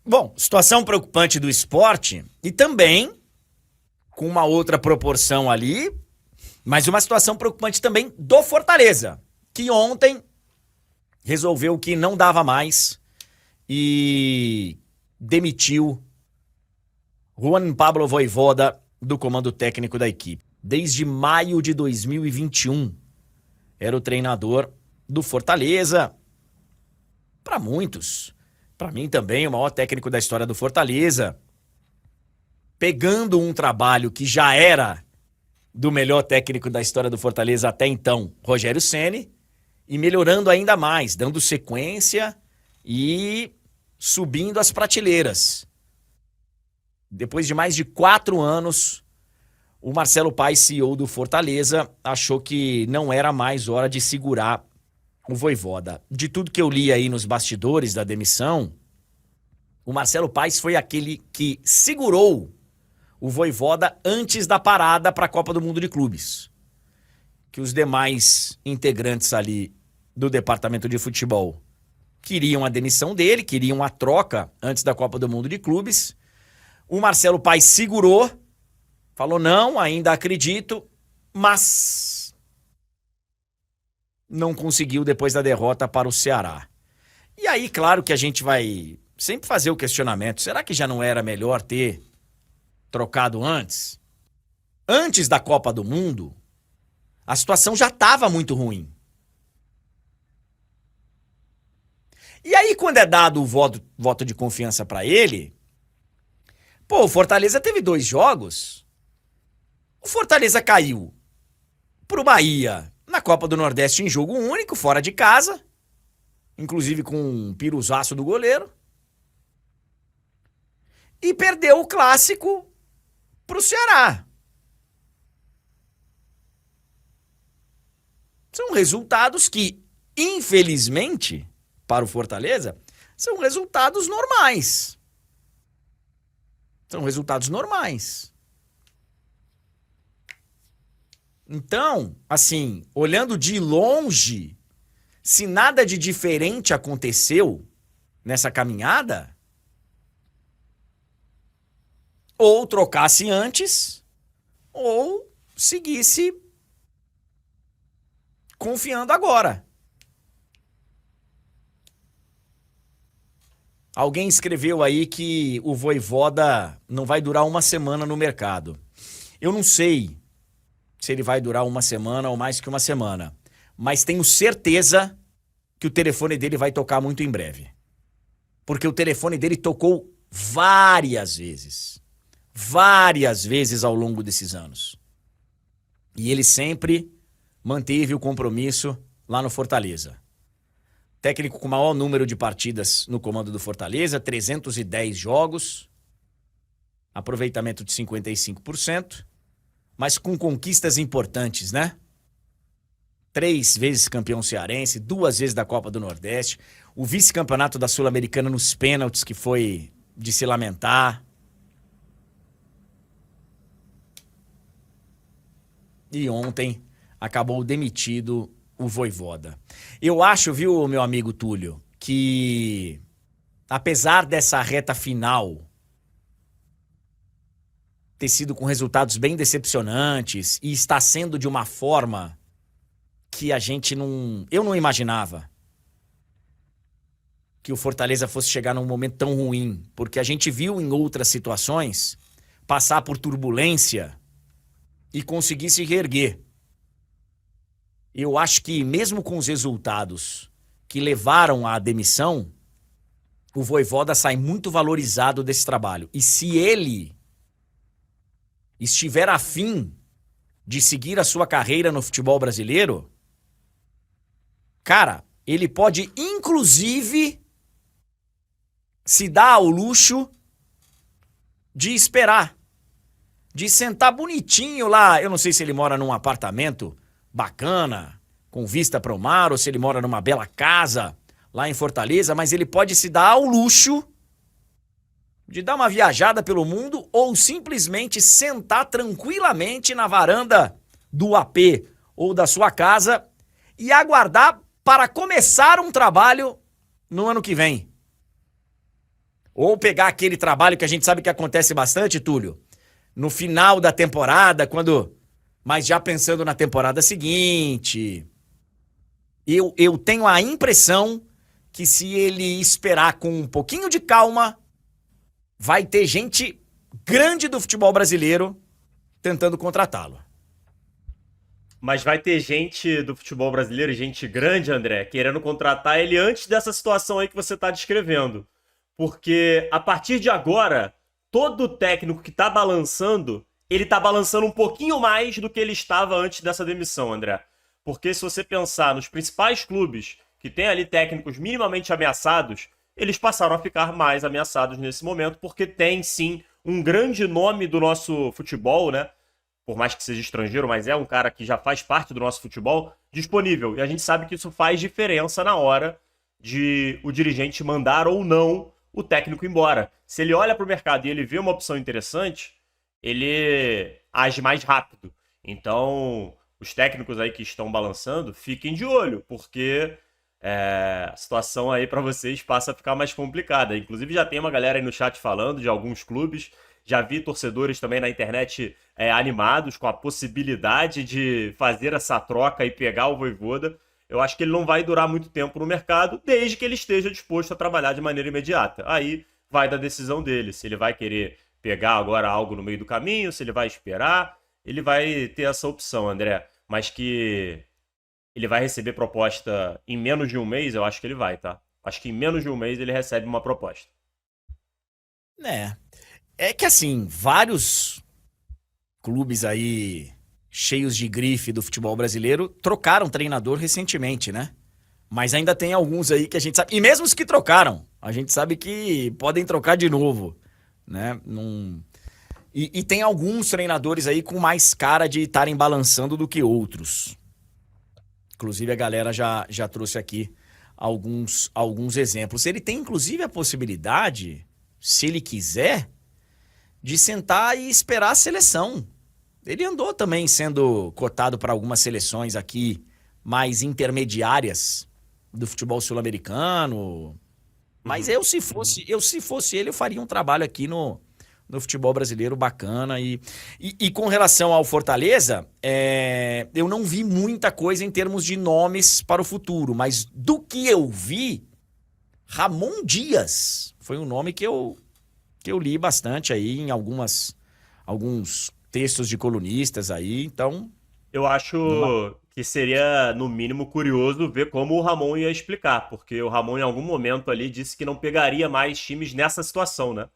Bom, situação preocupante do esporte e também com uma outra proporção ali, mas uma situação preocupante também do Fortaleza, que ontem resolveu que não dava mais e demitiu Juan Pablo Vojvoda do comando técnico da equipe. Desde maio de 2021 era o treinador do Fortaleza. Para muitos, para mim também, o maior técnico da história do Fortaleza, pegando um trabalho que já era do melhor técnico da história do Fortaleza até então, Rogério Ceni, e melhorando ainda mais, dando sequência e subindo as prateleiras. Depois de mais de 4 anos, o Marcelo Paes, CEO do Fortaleza, achou que não era mais hora de segurar o Vojvoda. De tudo que eu li aí nos bastidores da demissão, o Marcelo Paes foi aquele que segurou o Vojvoda antes da parada para a Copa do Mundo de Clubes. Que os demais integrantes ali do departamento de futebol queriam a demissão dele, queriam a troca antes da Copa do Mundo de Clubes. O Marcelo Paes segurou, falou não, ainda acredito, mas não conseguiu depois da derrota para o Ceará. E aí, claro que a gente vai sempre fazer o questionamento, será que já não era melhor ter trocado antes? Antes da Copa do Mundo, a situação já estava muito ruim. E aí, quando é dado o voto de confiança para ele, o Fortaleza teve 2 jogos. O Fortaleza caiu pro Bahia na Copa do Nordeste em jogo único, fora de casa, inclusive com um piruzaço do goleiro. E perdeu o clássico pro Ceará. São resultados que, infelizmente, para o Fortaleza, são resultados normais. São resultados normais. Então, assim, olhando de longe, se nada de diferente aconteceu nessa caminhada, ou trocasse antes, ou seguisse confiando agora. Alguém escreveu aí que o Vojvoda não vai durar uma semana no mercado. Eu não sei se ele vai durar uma semana ou mais que uma semana, mas tenho certeza que o telefone dele vai tocar muito em breve. Porque o telefone dele tocou várias vezes ao longo desses anos. E ele sempre manteve o compromisso lá no Fortaleza. Técnico com o maior número de partidas no comando do Fortaleza, 310 jogos, aproveitamento de 55%, mas com conquistas importantes, né? 3 vezes campeão cearense, 2 vezes da Copa do Nordeste, o vice-campeonato da Sul-Americana nos pênaltis, que foi de se lamentar. E ontem acabou demitido o Vojvoda. Eu acho, viu, meu amigo Túlio, que apesar dessa reta final ter sido com resultados bem decepcionantes e está sendo de uma forma que eu não imaginava que o Fortaleza fosse chegar num momento tão ruim, porque a gente viu em outras situações passar por turbulência e conseguir se reerguer. Eu acho que mesmo com os resultados que levaram à demissão, o Vojvoda sai muito valorizado desse trabalho. E se ele estiver afim de seguir a sua carreira no futebol brasileiro, cara, ele pode inclusive se dar ao luxo de esperar, de sentar bonitinho lá. Eu não sei se ele mora num apartamento bacana, com vista para o mar, ou se ele mora numa bela casa lá em Fortaleza, mas ele pode se dar ao luxo de dar uma viajada pelo mundo ou simplesmente sentar tranquilamente na varanda do AP ou da sua casa e aguardar para começar um trabalho no ano que vem. Ou pegar aquele trabalho que a gente sabe que acontece bastante, Túlio, no final da temporada, mas já pensando na temporada seguinte. Eu tenho a impressão que se ele esperar com um pouquinho de calma, vai ter gente grande do futebol brasileiro tentando contratá-lo. Mas vai ter gente do futebol brasileiro, gente grande, André, querendo contratar ele antes dessa situação aí que você está descrevendo. Porque a partir de agora, todo técnico que tá balançando, ele tá balançando um pouquinho mais do que ele estava antes dessa demissão, André. Porque se você pensar nos principais clubes que tem ali técnicos minimamente ameaçados, eles passaram a ficar mais ameaçados nesse momento, porque tem sim um grande nome do nosso futebol, né? Por mais que seja estrangeiro, mas é um cara que já faz parte do nosso futebol, disponível. E a gente sabe que isso faz diferença na hora de o dirigente mandar ou não o técnico embora. Se ele olha para o mercado e ele vê uma opção interessante, ele age mais rápido. Então, os técnicos aí que estão balançando, fiquem de olho, porque a situação aí para vocês passa a ficar mais complicada. Inclusive já tem uma galera aí no chat falando de alguns clubes. Já vi torcedores também na internet animados com a possibilidade de fazer essa troca e pegar o Vojvoda. Eu acho que ele não vai durar muito tempo no mercado, desde que ele esteja disposto a trabalhar de maneira imediata. Aí vai da decisão dele, se ele vai querer pegar agora algo no meio do caminho, se ele vai esperar, ele vai ter essa opção, André. Mas que ele vai receber proposta em menos de um mês, eu acho que ele vai, tá? Acho que em menos de um mês ele recebe uma proposta. É que assim, vários clubes aí cheios de grife do futebol brasileiro trocaram treinador recentemente, né? Mas ainda tem alguns aí que a gente sabe, e mesmo os que trocaram, a gente sabe que podem trocar de novo, né? E tem alguns treinadores aí com mais cara de estarem balançando do que outros. Inclusive a galera já trouxe aqui alguns exemplos. Ele tem inclusive a possibilidade, se ele quiser, de sentar e esperar a seleção. Ele andou também sendo cotado para algumas seleções aqui mais intermediárias do futebol sul-americano. Mas se fosse ele, eu faria um trabalho aqui no futebol brasileiro bacana. E com relação ao Fortaleza, eu não vi muita coisa em termos de nomes para o futuro. Mas do que eu vi, Ramon Dias foi um nome que eu li bastante aí em alguns textos de colunistas aí, então... Eu acho que seria, no mínimo, curioso ver como o Ramon ia explicar, porque o Ramon, em algum momento ali, disse que não pegaria mais times nessa situação, né?